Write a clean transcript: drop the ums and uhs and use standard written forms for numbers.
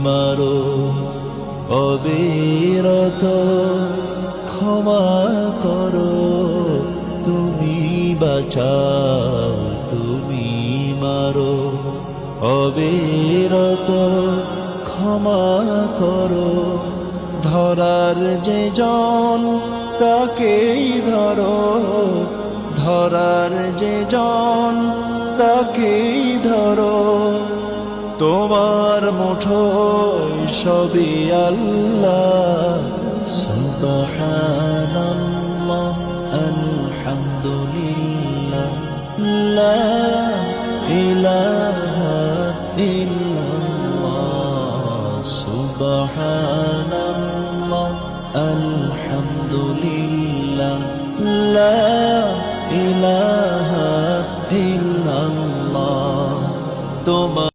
মারো অবিরত ক্ষমা করো তুমি বাঁচাও তুমি মারো অবিরত ক্ষমা করো ধরার যে জন তাকেই ধরো ধরার যে জন তাকেই ধরো তোমার মুঠোয় সবই আল্লাহ সুবহানাল্লাহ আলহামদুলিল্লাহ লা ইলাহা ইল্লাল্লাহ সুবহানাল্লাহ আলহামদুলিল্লাহ লা ইলাহা ইল্লাল্লাহ তোমার